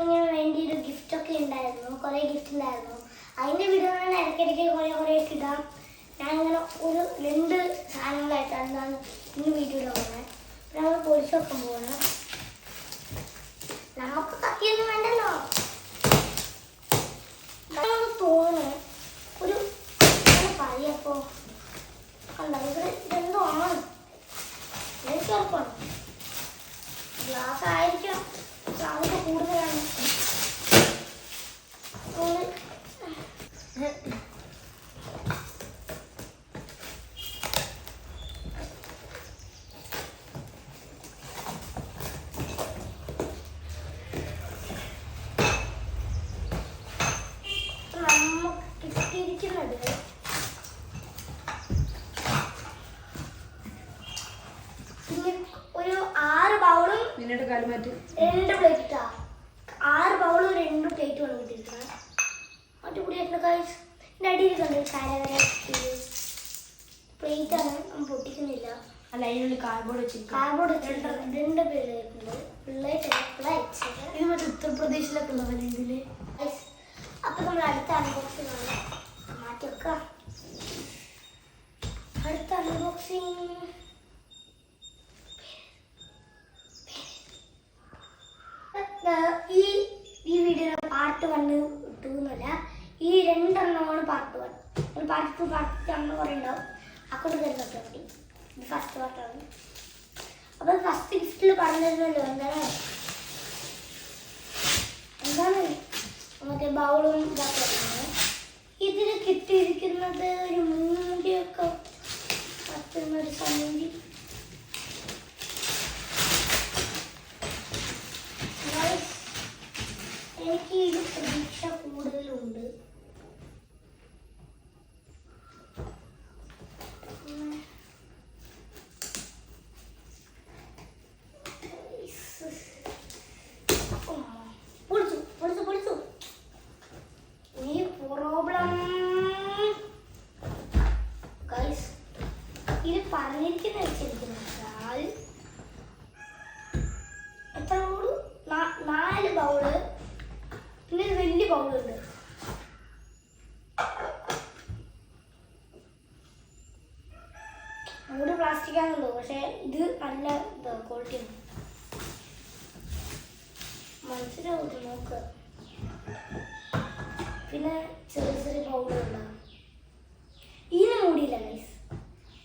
ഇങ്ങനെ വേണ്ടി ഒരു ഗിഫ്റ്റ് ഒക്കെ ഉണ്ടായിരുന്നു, കുറേ ഗിഫ്റ്റ് ഉണ്ടായിരുന്നു. അതിൻ്റെ വീഡിയോ ഞാൻ ഇടയ്ക്കിടയ്ക്ക് കുറേ ഒക്കെ ഇടാം. ഞാനിങ്ങനെ ഒരു 2 സാധനങ്ങളായിട്ടാണ് ഞാൻ ഇന്ന് വീഡിയോ ഇടാൻ പോകുന്നത്. നമ്മൾ പൊളിച്ച് വെക്കാൻ പോകണം. നമുക്ക് കത്തിയൊന്നും വേണ്ടല്ലോ. തോന്നുന്നു ഒരു പറയപ്പോ കണ്ടോ, ഇതെന്തോ ആണ്, എനിക്ക് ഉറപ്പാണ് ഗ്ലാസ് ആയിരിക്കാം. ഗ്ലാസ് കൂടുതലാണ്. നമുക്ക് കിട്ടിയിരിക്കുന്നത് ഒരു 6 ബൗളും 2 പ്ലേറ്റാ. 6 ബൗളും 2 പ്ലേറ്റും ആണ് കിട്ടിയിരിക്കുന്നത്. അടിപൊളിയായിട്ട് ഗൈസ്. എൻ്റെ അടിയിൽ കണ്ട് കരകര പ്ലേറ്റ് ആണ്, പൊട്ടിക്കുന്നില്ല. അല്ല, അതിനുള്ളിൽ കാർഡ്ബോർഡ് വെച്ചിട്ടുണ്ട്. 2 പേരുണ്ട് പിള്ളേറ്റ്. ഇത് മറ്റേ ഉത്തർപ്രദേശിലൊക്കെ ഉള്ളവരെ ഇതില്. അപ്പൊ നമ്മൾ അടുത്ത അൺബോക്സിംഗ് ആണ്. മാറ്റി വെക്കാം. അടുത്ത അൺബോക്സിംഗ് ഈ വീഡിയോ പാർട്ട് 1 2 എന്നല്ല, ഈ 2 എണ്ണമാണ് പാർട്ട് 1. പാർട്ട് 2 പാർട്ട് 3 കുറേ ഉണ്ടാവും. അക്കൗണ്ട് കയറി നോക്കിയാൽ മതി. ഇത് ഫസ്റ്റ് പാർട്ടാണ്. അപ്പോൾ ഫസ്റ്റ് ഗിഫ്റ്റിൽ പറഞ്ഞിരുന്നല്ലോ എന്താണ് മറ്റേ ബൗളും ഇതൊക്കെ. ഇതിൽ കിട്ടിയിരിക്കുന്നത് ഒരു മൂടിയൊക്കെ പറ്റുന്ന ഒരു സമൂടി. എനിക്ക് ഈ പ്രതീക്ഷ കൂടുതലുണ്ട്. ഇത് പറഞ്ഞിരിക്കുന്ന വെച്ചിരിക്കുന്നത് എത്ര ബൗള്? 4 ബൗള്, പിന്നെ ഒരു വലിയ ബൗളുണ്ട്. മൂട് പ്ലാസ്റ്റിക് ആണല്ലോ, പക്ഷെ ഇത് നല്ല ക്വാളിറ്റി ആണ്. മനസ്സിലാവും നോക്ക്. പിന്നെ ചെറിയ ചെറിയ ബൗളുണ്ടാവും. ഇതിന് മൂടിയില്ല ഗൈസ്.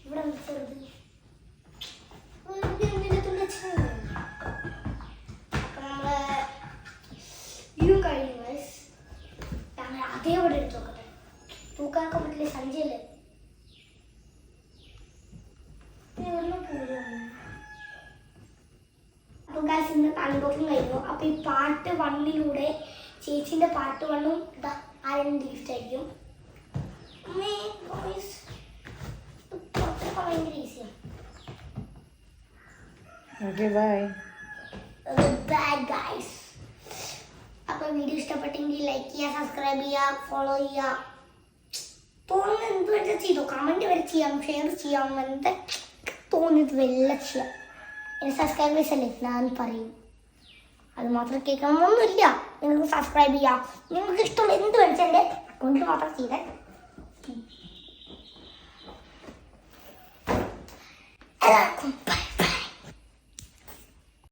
ഇവിടെ ചെറുത് ഇതും കഴിഞ്ഞു ഗൈസ്. അതേപോലെ എടുത്ത് നോക്കട്ടെ. തൂക്കാനൊക്കെ പറ്റില്ല, സഞ്ചിയല്ലേ. അപ്പൊ ഗൈസ് ഇന്നത്തെ അൺബോക്സിംഗ് കഴിഞ്ഞു. അപ്പൊ ഈ പാർട്ട് 1 ചേച്ചിന്റെ പാർട്ട് 1 ആരെങ്കിലും ഗിഫ്റ്റ് ആയിരിക്കും. ഭയങ്കര ഈസിയാണ്. Okay bye. Bye guys. അപ്പോൾ വീഡിയോ ഇഷ്ടപ്പെട്ടെങ്കിൽ ലൈക്ക് ചെയ്യുക, സബ്സ്ക്രൈബ് ചെയ്യുക, ഫോളോ ചെയ്യുക. തോന്നുന്നത് എന്ത് വെച്ചാൽ ചെയ്തോ. കമൻറ്റ് വരെ ചെയ്യാം, ഷെയർ ചെയ്യാം, എന്താ തോന്നിയത് വല്ല ചെയ്യാം. എൻ്റെ സബ്സ്ക്രൈബേഴ്സ് അല്ലേ ഞാൻ പറയും. അത് മാത്രം കേൾക്കണമെന്നൊന്നുമില്ല. നിങ്ങൾക്ക് സബ്സ്ക്രൈബ് ചെയ്യാം. നിങ്ങൾക്ക് ഇഷ്ടമുള്ള എന്ത് വെച്ചാൽ എൻ്റെ അക്കൗണ്ടിൽ മാത്രം ചെയ്തേ. Bye.